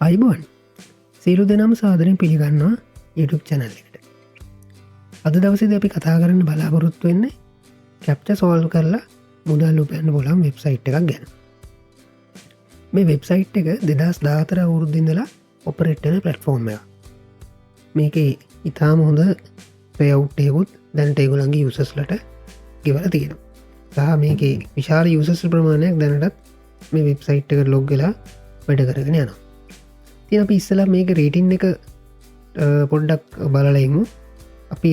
අයිබෝන් සීලු දෙනම් සාදරෙන් පිළිගන්නවා YouTube channel එකට. අද දවසේදී අපි කතා කරන්න බලාපොරොත්තු වෙන්නේ කැප්චර් සෝල්ව් කරලා මුදල් උපයන්න පුළුවන් වෙබ්සයිට් එකක් ගැන. මේ වෙබ්සයිට් එක 2014 අවුරුද්දේ ඉඳලා ඔපරේට් වෙන ප්ලැට්ෆෝම් එකක්. මේකේ ඉතාම හොඳ පේඅවුට් එකකුත් දැනට ඒගොල්ලන්ගේ යූසර්ස්ලට ගෙවලා තියෙනවා. සහ මේකේ විශාල යූසර්ස් ප්‍රමාණයක් දැනටත් මේ වෙබ්සයිට් එකට ලොග් වෙලා වැඩ කරගෙන යනවා. ඉතින් අපි ඉස්සෙල්ලා මේක රේටින් එක පොඩ්ඩක් බලලා ඉමු. අපි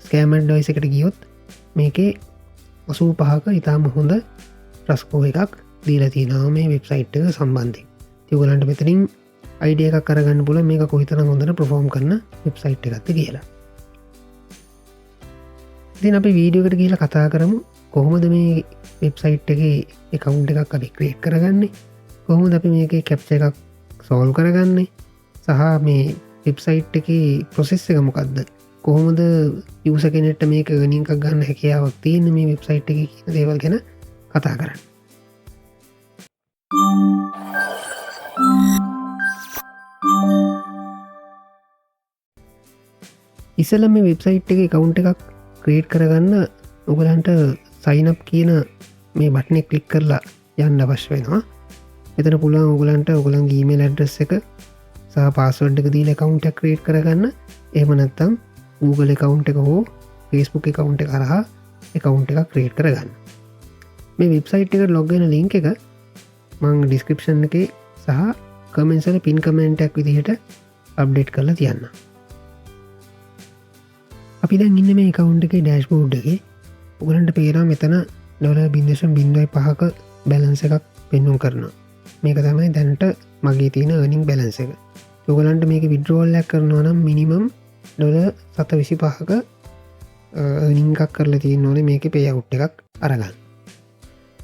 ස්කෑම් ඇඩ්වයිස් එකට ගියොත් මේකේ 85ක ඉතාම හොඳ රස්කෝ එකක් දීලා තියෙනවා මේ වෙබ්සයිට් එක සම්බන්ධයෙන්. ඉතින් ඔයගලන්ට මෙතනින් අයිඩියා එකක් අරගන්න පුළුවන් මේක කොයිතරම් හොඳට perform කරන වෙබ්සයිට් එකක්ද කියලා. ඉතින් අපි වීඩියෝ එකට ගිහලා කතා කරමු කොහොමද මේ වෙබ්සයිට් එකේ account එකක් අපි create කරගන්නේ, කොහොමද අපි මේකේ captcha එකක් solve කරගන්නේ, සහ මේ වෙබ්සයිට් එකේ process එක මොකක්ද, කොහොමද යූසර් කෙනෙක්ට මේක earning එකක් ගන්න හැකියාවක් තියෙන මේ වෙබ්සයිට් එකේ කියන දේවල් ගැන කතා කරන්න. ඉස්සෙල්ලා මේ වෙබ්සයිට් එකේ account එකක් create කරගන්න ඔයගලන්ට sign up කියන මේ බටන් එක ක්ලික් කරලා යන්න අවශ්‍ය වෙනවා. එතන පුළුවන් ඔයගලන්ට ඔයගලන්ගේ email address එක සහ password එක දීලා account එක create කරගන්න. එහෙම නැත්නම් Google account එක හෝ Facebook account එක හරහා account එකක් create කරගන්න. මේ වෙබ්සයිට් එකට log වෙන link එක මම description එකේ සහ comments වල pin comment එකක් විදිහට update කරලා තියන්න. අපි දැන් ඉන්නේ මේ account එකේ dashboard එකේ. ඔයගලන්ට පේනවා මෙතන $0.05ක balance එකක් පෙන්වන්න කරනවා. මේක තමයි දැනට මගේ තියෙන earning balance එක. ඔයගලන්ට මේක withdrawal එකක් කරනවා නම් minimum $7.25ක earning එකක් කරලා තියෙන්න ඕනේ මේකේ payout එකක් අරගන්න.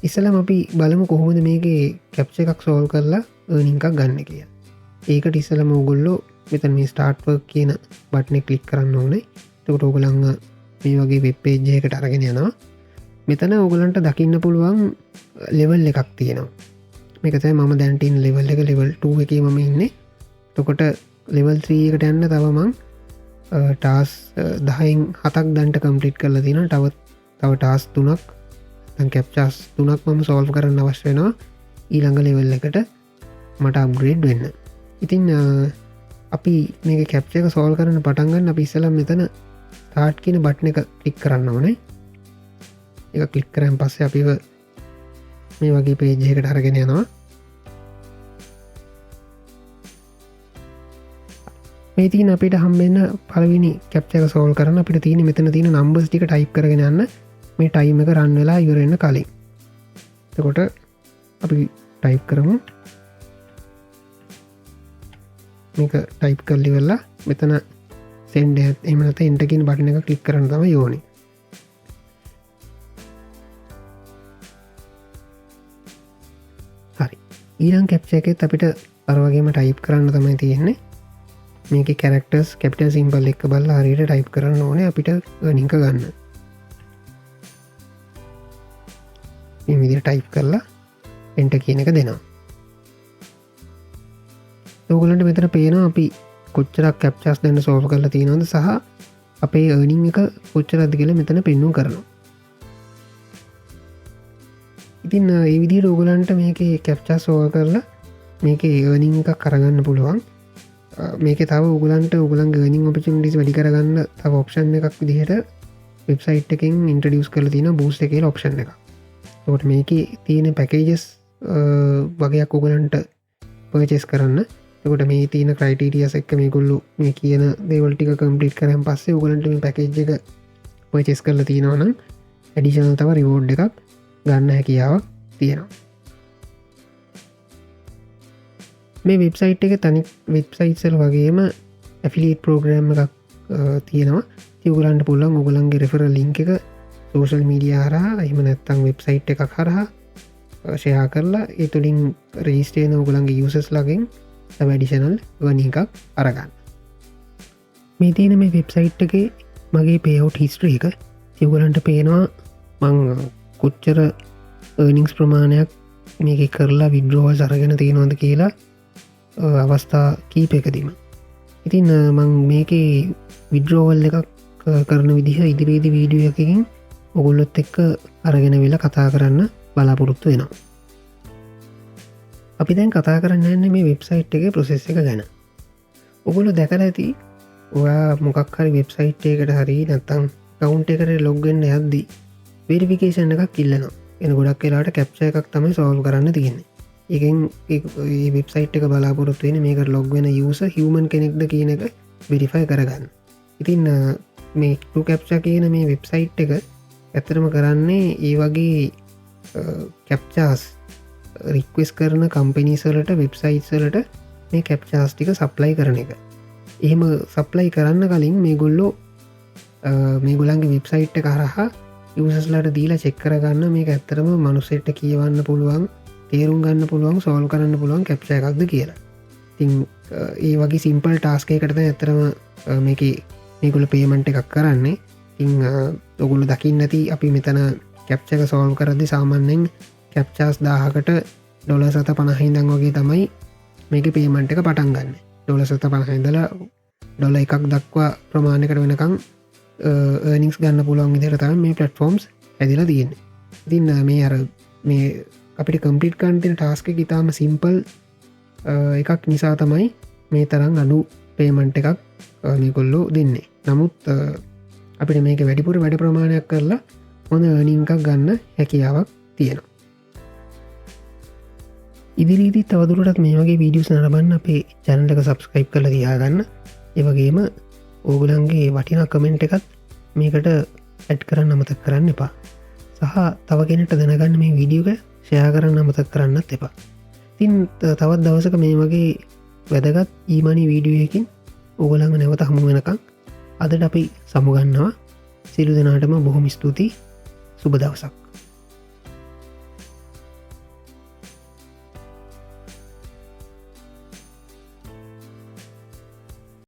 ඉස්සෙල්ලාම අපි බලමු කොහොමද මේකේ captcha එකක් solve කරලා earning එකක් ගන්න කියලා. ඒකට ඉස්සෙල්ලාම ඔයගොල්ලෝ මෙතන මේ start work කියන බටන් එක click කරන්න ඕනේ. එතකොට ඔයගලන් මේ වගේ වෙබ් පේජ් එකකට අරගෙන යනවා. මෙතන ඔයගලන්ට දකින්න පුළුවන් ලෙවල් එකක් තියෙනවා. මේක තමයි මම දැන් තියෙන ලෙවල් එක, ලෙවල් 2 එකේ මම ඉන්නේ. එතකොට ලෙවල් 3 එකට යන්න තව මං ටාස්ක් 10න් 7ක් දැන්ට කම්ප්ලීට් කරලා තියෙනවා. තව ටාස්ක් 3ක් දැන් කැප්චාස් 3ක් මම සෝල්ව් කරන්න අවශ්‍ය වෙනවා ඊළඟ ලෙවල් එකට මට අප්ග්‍රේඩ් වෙන්න. ඉතින් අපි මේක කැප්චා එක සෝල්ව් කරන්න පටන් ගන්න. අපි ඉස්සෙල්ලා මෙතන ස්ටාර්ට් කියන බටන් එක ක්ලික් කරන්න ඕනේ. ඒක ක්ලික් කරාන් පස්සේ අපිව මේ වගේ පේජ් එකකට අරගෙන යනවා. මේ තියෙන අපිට හම්බෙන්න පළවෙනි කැප්චා එක සෝල්ව් කරන්න අපිට තියෙන මෙතන තියෙන නම්බර්ස් ටික ටයිප් කරගෙන යන්න මේ ටයිම් එක රන් වෙලා ඉවර වෙන්න කලින්. එතකොට අපි ටයිප් කරමු. මේක ටයිප් කරලා ඉවරලා මෙතන send එහෙම නැත්නම් enter කියන බටන් එක ක්ලික් කරන්න තමයි ඕනේ. හරි. ඊළඟ කැප්චා එකෙත් අපිට අර වගේම ටයිප් කරන්න තමයි තියෙන්නේ. මේකේ characters capital symbol එක බලලා හරියට ටයිප් කරන්න ඕනේ අපිට earning එක ගන්න. මේ විදිහට ටයිප් කරලා enter කියන එක දෙනවා. ඔයගොල්ලන්ට මෙතන පේනවා අපි කොච්චරක් කැප්චාස් දැන් සෝල්ව් කරලා තියෙනවද සහ අපේ earning එක කොච්චරද කියලා මෙතන පෙන්වන්න කරනවා. ඉතින් මේ විදිහට ඔයගොල්ලන්ට මේකේ කැප්චා සෝල්ව් කරලා මේකේ earning එකක් අරගන්න පුළුවන්. මේකේ තව ඔයගොල්ලන්ට ඔයගොල්ලන්ගේ earning opportunities වැඩි කරගන්න තව option එකක් විදිහට වෙබ්සයිට් එකෙන් introduce කරලා තියෙනවා boost එක කියලා option එකක්. ඒකට මේකේ තියෙන packages වගේක් ඔයගොල්ලන්ට purchase කරන්න. එතකොට මේ තියෙන ක්‍රයිටීරියාස් එක්ක මේගොල්ලෝ මේ කියන දේවල් ටික කම්ප්ලීට් කරාන් පස්සේ ඔයගොල්ලන්ට මේ පැකේජ් එක පර්චේස් කරලා තියෙනවා නම් ඇඩිෂනල් තව රිවෝඩ් එකක් ගන්න හැකියාවක් තියෙනවා. මේ වෙබ්සයිට් එකේ තනි වෙබ්සයිට්ස් වල වගේම ඇෆිලියේට් ප්‍රෝග්‍රෑම් එකක් තියෙනවා. ඉතින් ඔයගොල්ලන්ට පුළුවන් ඔයගොල්ලන්ගේ රෙෆරල් ලින්ක් එක සෝෂල් මීඩියා හරහා එහෙම නැත්නම් වෙබ්සයිට් එකක් හරහා ෂෙයා කරලා ඒ තුලින් රෙජිස්ටර් වෙන ඔයගොල්ලන්ගේ යූසර්ස් ලාගෙන් තව ඇඩිෂනල් earning එකක් අරගන්න. මේ තියෙන මේ වෙබ්සයිට් එකේ මගේ payout history එක ඔයගොල්ලන්ට පේනවා මං කොච්චර earnings ප්‍රමාණයක් මේක කරලා withdrawals අරගෙන තියෙනවද කියලා අවස්ථා කීපයකදීම. ඉතින් මං මේක විඩ්‍රෝවල් එකක් කරන විදිහ ඉදිරිේදි වීඩියෝ එකකින් ඔගොල්ලොත් එක්ක අරගෙන වෙලා කතා කරන්න බලාපොරොත්තු වෙනවා. අපි දැන් කතා කරන්න යන්නේ මේ වෙබ්සයිට් එක ප්‍රොසෙස් එක ගැන. ඔගොල්ලො දැකල ඇති ඔයා මොකක් හරි වෙබ්සයිට් එකට හරි නැත්තම් කවුන්ට එකට ලොග්ගෙන්න්න යද්දී වෙරිෆිකේෂන් එකක් ඉල්ලනවා. එන ගොඩක් වෙලාට කැප්ච එකක් තමයි සෝල් කරන්න තියෙන්නේ. එකෙන් වෙබ්සයිට් එක බලාපොරොත්තුවෙන මේක ලොග්වෙන යස හිවමන් කෙනෙක්ද කියන එක වෙරිෆයි කරගන්න. ඉතින් මේ කැප්ච කියන මේ වෙබ්සයිට් එක ඇතරම කරන්නේ ඒ වගේ කැප්චාස් රික්වෙස් කරන කම්පිනිසලට වෙබ්සයිට්සලට මේ කැප්චාස් ටික සප්ලයි කරන එක. එහෙම සප්ලයි කරන්න කලින් මේ ගොල්ලෝ මේ ගොලන්ගේ වෙබ්සයිට් කරහා යසස්ලට දීලා චෙක් කරගන්න මේ ඇත්තරම මනුස්සෙට්ට කියවන්න පුළුවන් තේරුම් ගන්න පුළුවන් සෝල් කරන්න පුළුවන් කැප්ච එකක්ද කියලා. තින් ඒ වගේ සිම්පල් ටාස්කයකටද ඇතරම මේක මේකුල පේමන්ට් එකක් කරන්නේ. ඉං ඔගුලු දකිින් නැති අපි මෙතන කැප්චක සෝල් කරදි සාමාන්‍යෙන් කැප්චාස් 1000කට $150 වගේ තමයි මේක පේමන්ට් එක පටන් ගන්න. $150 ඩොල එකක් දක්වා ප්‍රමාණකට වෙනකං නිස් ගන්න පුළුවන් විදිර තම මේ පලට්ෆෝම්ස් ඇදිලා තියෙන්නේ. ඉතින්න මේ අර මේ අපිට කම්පිට කන්තින ටාස්ක ඉතාම සිම්පල් එකක් නිසා තමයි මේ තරම් අඩු පේමන්ට් එකක් මේකොල්ලෝ දෙන්නේ. නමුත් අපිට මේක වැඩිපුර වැඩ ප්‍රමාණයක් කරලා හොඳ නිංකක් ගන්න හැකියාවක් තියෙනවා. ඉදිරිදි තවදුරටත් මේ වගේ වීඩියස් නරබන්න අපේ චැනලක සබස්ක්‍රයිබ් කල තියාගන්න. ඒවගේම ඕගුලන්ගේ වටිනා කමෙන්ට් එකත් මේකට ඇඩ් කරන්න අමතක් කරන්න එපා. සහ තවගෙනට දැනගන්න මේ වීඩියෝක ෂයා කරන්න අමතක් කරන්නත් එපා. තින් තවත් දවසක මේ වගේ වැදගත් ඊමනි වීඩියෝයකින් ඕගලඟ නැවත හමු වෙනකං අදට අපි සමුගන්නවා. සිරු දෙනාටම බොහොම ස්තුතියි. සුබ දවසක්.